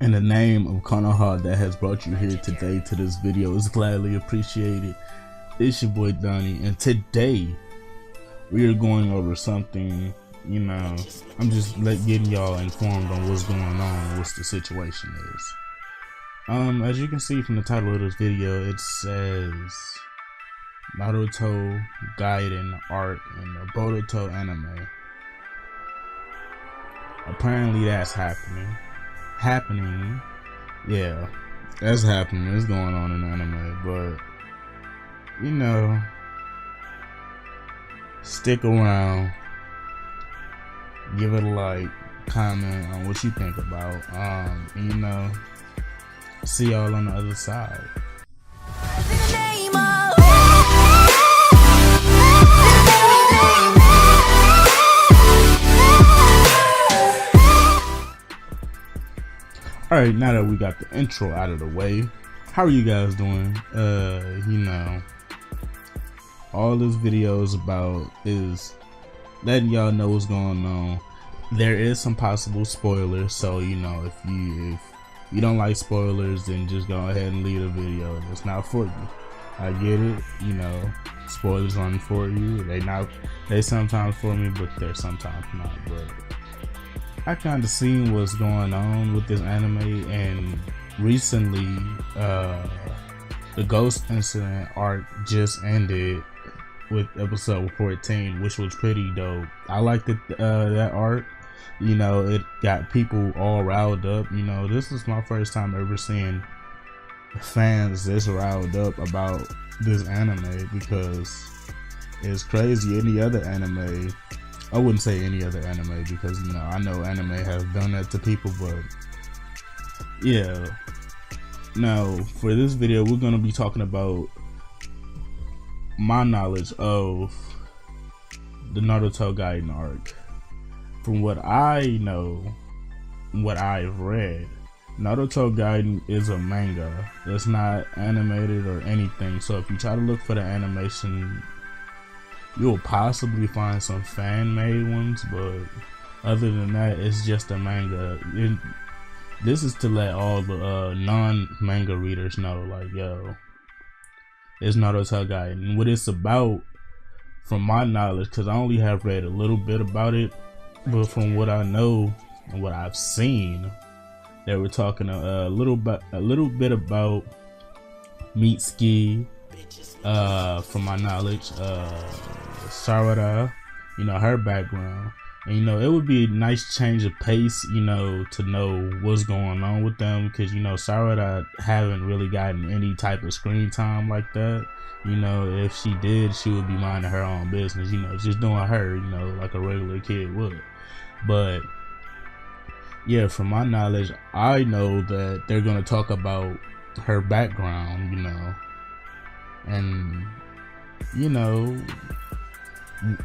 In the name of Konoha that has brought you here today to this video is gladly appreciated. It's your boy Donnie, and today we are going over something, I'm just getting y'all informed on what's going on, what the situation is. As you can see from the title of this video, it says Naruto Gaiden art in the Boruto anime. Apparently that's happening. Yeah, that's happening. It's going on in anime, but stick around, give it a like, comment on what you think about, and see y'all on the other side. Alright, now that we got the intro out of the way, how are you guys doing? All this video is about is letting y'all know what's going on. There is some possible spoilers, so if you don't like spoilers, then just go ahead and leave the video. It's not for you. I get it, spoilers aren't for you. They sometimes for me, but they're sometimes not. But I kind of seen what's going on with this anime, and recently the Ghost Incident arc just ended with episode 14, which was pretty dope. I liked that arc. It got people all riled up. This is my first time ever seeing fans this riled up about this anime, because it's crazy. Any other anime, I wouldn't say any other anime, because I know anime has done that to people, but yeah. Now for this video, we're gonna be talking about my knowledge of the Naruto Gaiden arc. From what I know, what I've read, Naruto Gaiden is a manga. It's not animated or anything. So if you try to look for the animation, you'll possibly find some fan-made ones, but other than that, it's just a manga. This is to let all the non-manga readers know, like, yo, it's Naruto Gaiden. What it's about, from my knowledge, because I only have read a little bit about it, but from what I know and what I've seen, they were talking a little bit about Mitsuki. From my knowledge, Sarada, her background, and it would be a nice change of pace, to know what's going on with them, because Sarada haven't really gotten any type of screen time like that. If she did, she would be minding her own business, just doing her, like a regular kid would. But yeah, from my knowledge, I know that they're gonna talk about her background, and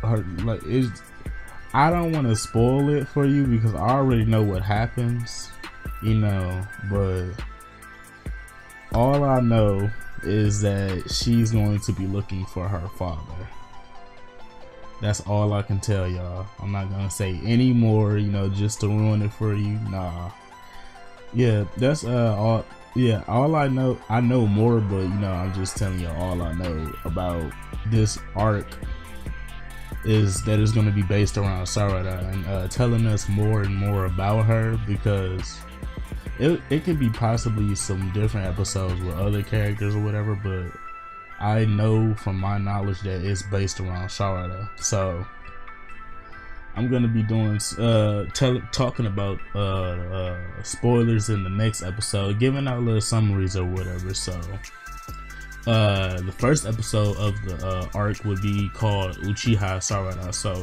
her, like, I don't want to spoil it for you because I already know what happens, but all I know is that she's going to be looking for her father. That's all I can tell y'all. I'm not gonna say any more, just to ruin it for you. Nah. Yeah, that's all. Yeah, all I know more, but I'm just telling you all I know about this arc is that it's going to be based around Sarada, and telling us more and more about her, because it could be possibly some different episodes with other characters or whatever, but I know from my knowledge that it's based around Sarada. So I'm gonna be doing talking about spoilers in the next episode, giving out little summaries or whatever. So the first episode of the arc would be called Uchiha Sarada. So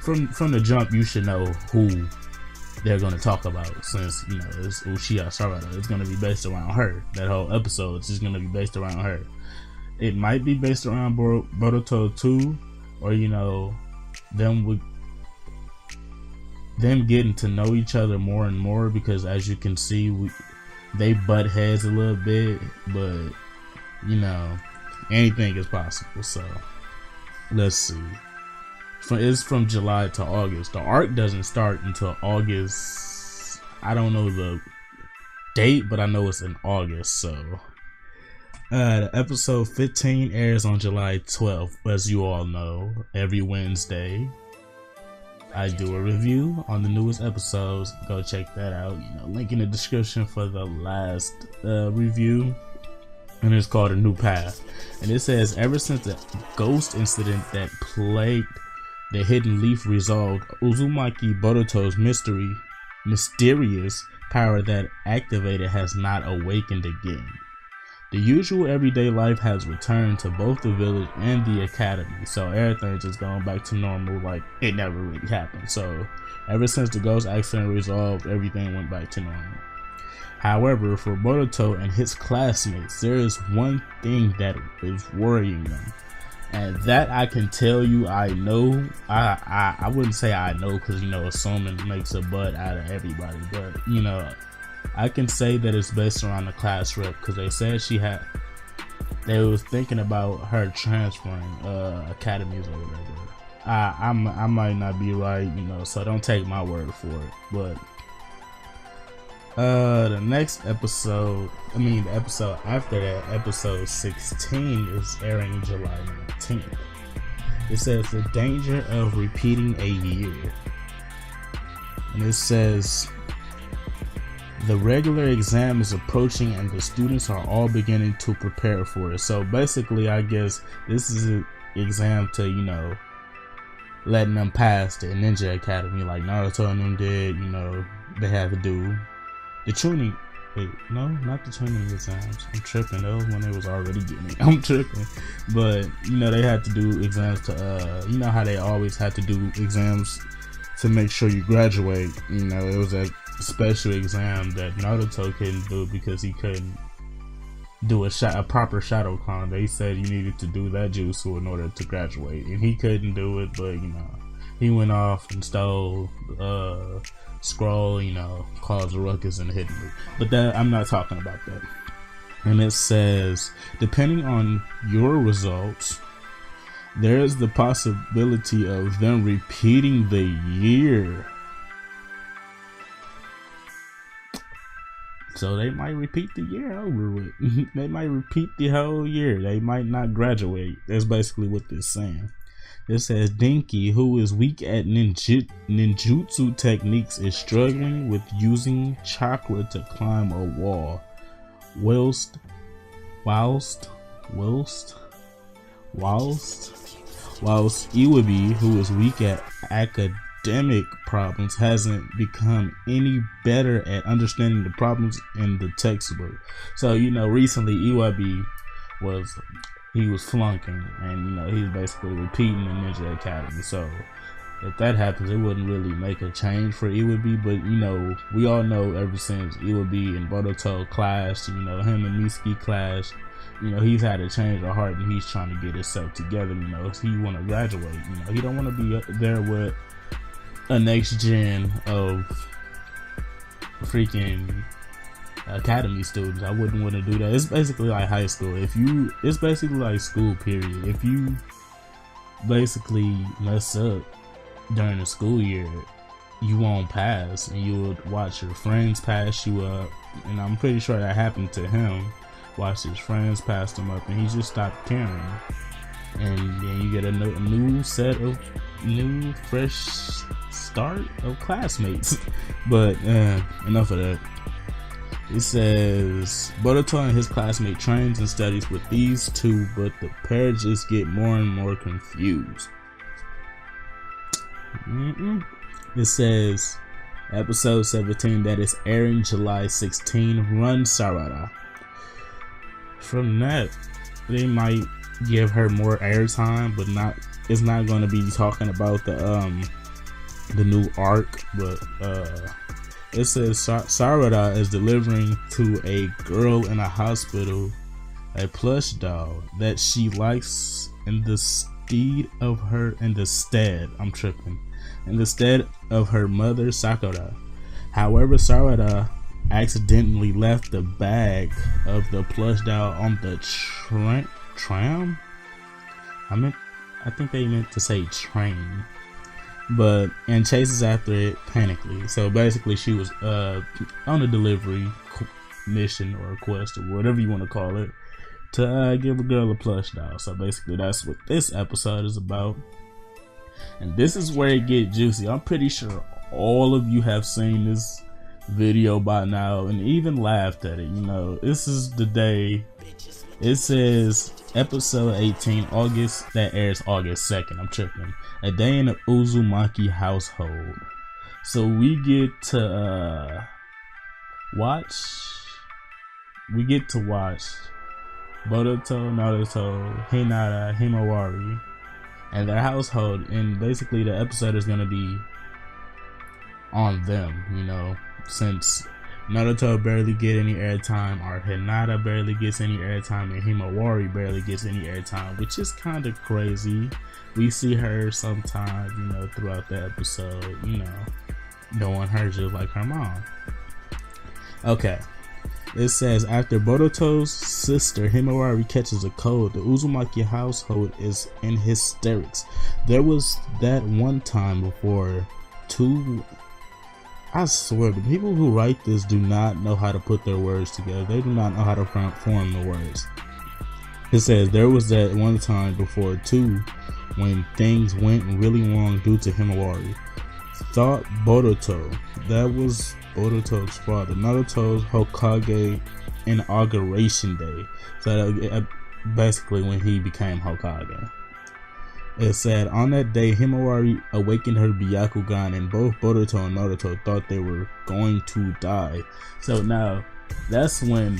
from the jump, you should know who they're gonna talk about, since it's Uchiha Sarada. It's gonna be based around her. That whole episode is just gonna be based around her. It might be based around Boruto 2, or them getting to know each other more and more, because as you can see, they butt heads a little bit, but anything is possible. So let's see. It's from July to August. The arc doesn't start until August. I don't know the date, but I know it's in August. So the episode 15 airs on July 12th. As you all know, every Wednesday I do a review on the newest episodes. Go check that out. Link in the description for the last review. And it's called A New Path. And it says, ever since the ghost incident that plagued the Hidden Leaf resolved, Uzumaki Boruto's mysterious power that activated has not awakened again. The usual everyday life has returned to both the village and the academy, so everything's just going back to normal like it never really happened. So ever since the ghost accident resolved, everything went back to normal. However, for Boruto and his classmates, there is one thing that is worrying them. And that I can tell you, I know. I wouldn't say I know because, assuming makes a butt out of everybody. But, I can say that it's based around the class rep because they said they was thinking about her transferring academies or whatever. I might not be right, so don't take my word for it. But the next episode, the episode after that, episode 16, is airing July 19th. It says the danger of repeating a year. And it says the regular exam is approaching and the students are all beginning to prepare for it. So basically, I guess this is an exam to, letting them pass the Ninja Academy like Naruto and them did. They had to do the tuning. Wait, no, not the tuning exams. I'm tripping. That was when they was already getting it. I'm tripping. But, they had to do exams to, how they always had to do exams to make sure you graduate. It was that special exam that Naruto couldn't do because he couldn't do a proper Shadokan. They said you needed to do that jutsu in order to graduate. And he couldn't do it, but, he went off and stole scroll, caused a ruckus and hit me. But that, I'm not talking about that. And it says, depending on your results, there is the possibility of them repeating the year. So they might repeat the year over with. They might repeat the whole year. They might not graduate. That's basically what this is saying. It says Denki, who is weak at ninjutsu techniques, is struggling with using chakra to climb a wall, whilst Iwabi, who is weak at academic problems, hasn't become any better at understanding the problems in the textbook. So recently Iwabi was flunking, and he's basically repeating the Ninja Academy. So if that happens, it wouldn't really make a change for Iwabi. But we all know ever since Iwabi and Boruto clashed, him and Mitsuki clashed, he's had a change of heart and he's trying to get himself together. He want to graduate. He don't want to be up there with a next gen of freaking academy students. I wouldn't want to do that. It's basically like high school. It's basically like school period. If you basically mess up during the school year, you won't pass, and you would watch your friends pass you up. And I'm pretty sure that happened to him. Watched his friends pass him up, and he just stopped caring. And then you get a new set of fresh start of classmates. But enough of that. It says Boruto and his classmate trains and studies with these two, but the pair just get more and more confused. It says episode 17 that is airing July 16, Run Sarada. From that, they might give her more airtime, but it's not going to be talking about the new arc. But it says Sarada is delivering to a girl in a hospital a plush doll that she likes in the stead of her mother Sakura. However, Sarada accidentally left the bag of the plush doll on the tram. I think they meant to say train. And chases after it panically. So basically she was on a delivery mission or a quest or whatever you want to call it to give a girl a plush doll. So basically that's what this episode is about, and this is where it gets juicy. I'm pretty sure all of you have seen this video by now and even laughed at it. You know, this is the day. It says episode 18, August, that airs August 2nd. I'm tripping. A day in the Uzumaki household. So we get to watch Boruto, Naruto, Hinata, Himawari, and their household, and basically the episode is gonna be on them, you know, since Naruto barely get any airtime, or Hinata barely gets any airtime, and Himawari barely gets any airtime, which is kind of crazy. We see her sometimes, you know, throughout the episode, you know, doing her just like her mom. Okay. It says, after Boruto's sister Himawari catches a cold, the Uzumaki household is in hysterics. There was that one time before I swear, the people who write this do not know how to put their words together. They do not know how to form the words. It says, there was that one time before too when things went really wrong due to Himawari. Thought Boruto, that was Boruto's father, Naruto's Hokage inauguration day. So basically when he became Hokage. It said, on that day, Himawari awakened her Byakugan, and both Boruto and Naruto thought they were going to die. So now, that's when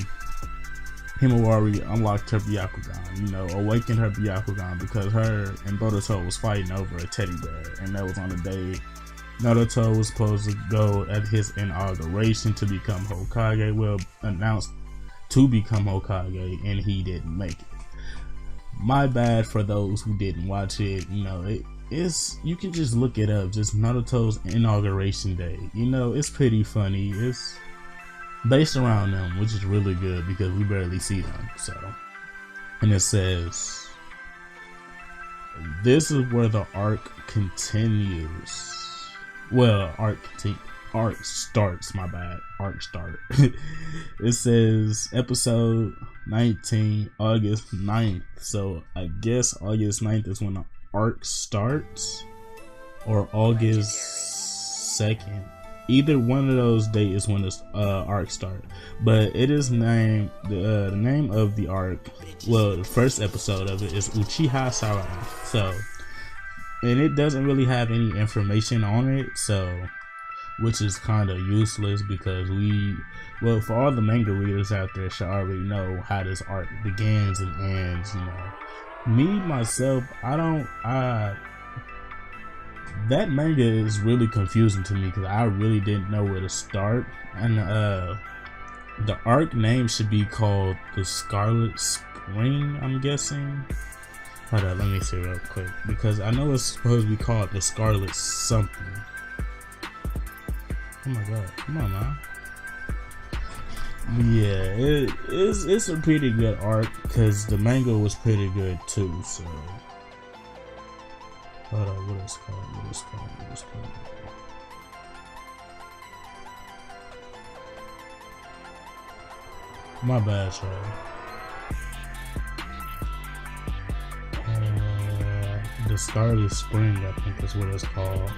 Himawari unlocked her Byakugan, you know, awakened her Byakugan, because her and Boruto was fighting over a teddy bear, and that was on the day Naruto was supposed to go at his inauguration to become Hokage, well, announced to become Hokage, and he didn't make it. My bad for those who didn't watch it. You know, it's, you can just look it up, just Naruto's inauguration day. You know, it's pretty funny. It's based around them, which is really good because we barely see them. So, and it says, this is where the arc continues. Well, arc starts, my bad. Arc start. It says episode 19, August 9th. So I guess August 9th is when the arc starts, or August 2nd. Either one of those dates is when the arc starts. But it is named, the name of the arc, well, the first episode of it is Uchiha Sarada. So, and it doesn't really have any information on it, so, which is kind of useless because well, for all the manga readers out there should already know how this arc begins and ends, you know. Me, myself, that manga is really confusing to me because I really didn't know where to start, and the arc name should be called The Scarlet Spring, I'm guessing. Hold on, let me see real quick, because I know it's supposed to be called The Scarlet something. Oh my god, come on, man. Yeah, it's a pretty good arc because the manga was pretty good too. So, hold on, what is called? My bad, sorry. The Scarlet Spring, I think is what it's called.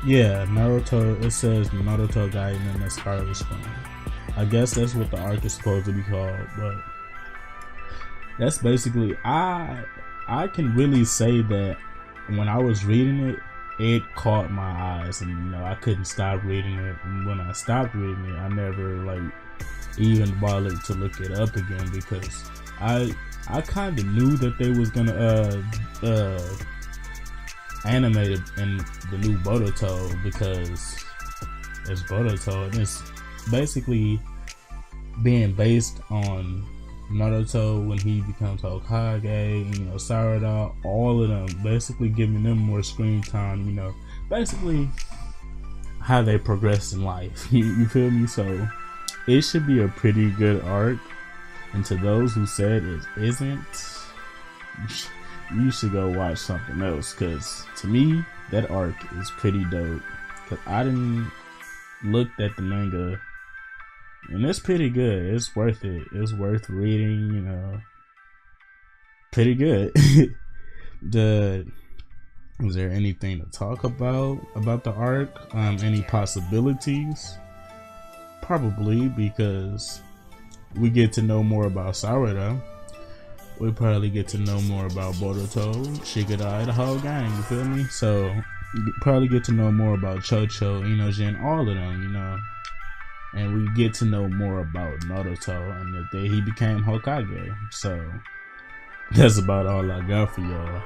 Yeah, Naruto, it says Naruto Gaiden and the Scarlet Spring. I guess that's what the arc is supposed to be called, but that's basically, I can really say that when I was reading it, it caught my eyes, and you know, I couldn't stop reading it. And when I stopped reading it, I never like even bothered to look it up again because I kind of knew that they was gonna animate it in the new Boruto because it's Boruto and it's basically being based on Naruto when he becomes Hokage, and, you know, Sarada, all of them, basically giving them more screen time, you know, basically how they progress in life. You feel me? So it should be a pretty good arc, and to those who said it isn't, you should go watch something else, because to me that arc is pretty dope. Because I didn't looked at the manga and it's pretty good. It's worth it. It's worth reading. Pretty good. Is there anything to talk about the arc? Any possibilities? Probably, because we get to know more about Sarada. We probably get to know more about Boruto, Shikadai, the whole gang, you feel me? So, you probably get to know more about Chocho, Jin, all of them, And we get to know more about Naruto and the day he became Hokage. So, that's about all I got for y'all.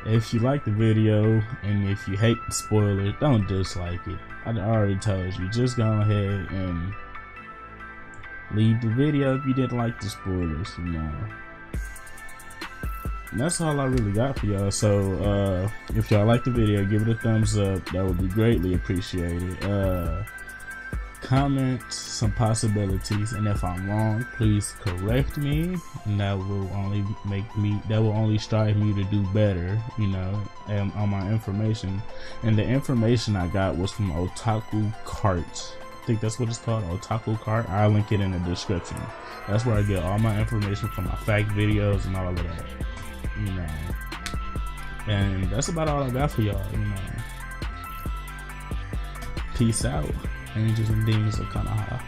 If you like the video and if you hate the spoilers, don't dislike it. I already told you, just go ahead and leave the video if you didn't like the spoilers, And that's all I really got for y'all. So if y'all like the video, give it a thumbs up. That would be greatly appreciated. Comment some possibilities, and if I'm wrong, please correct me, and that will only strive me to do better, on my information. And the information I got was from Otaku Cart. I think that's what it's called, Otaku Cart. I'll link it in the description. That's where I get all my information from my fact videos and all of that, And that's about all I got for y'all, Peace out. Angels and demons are kind of high.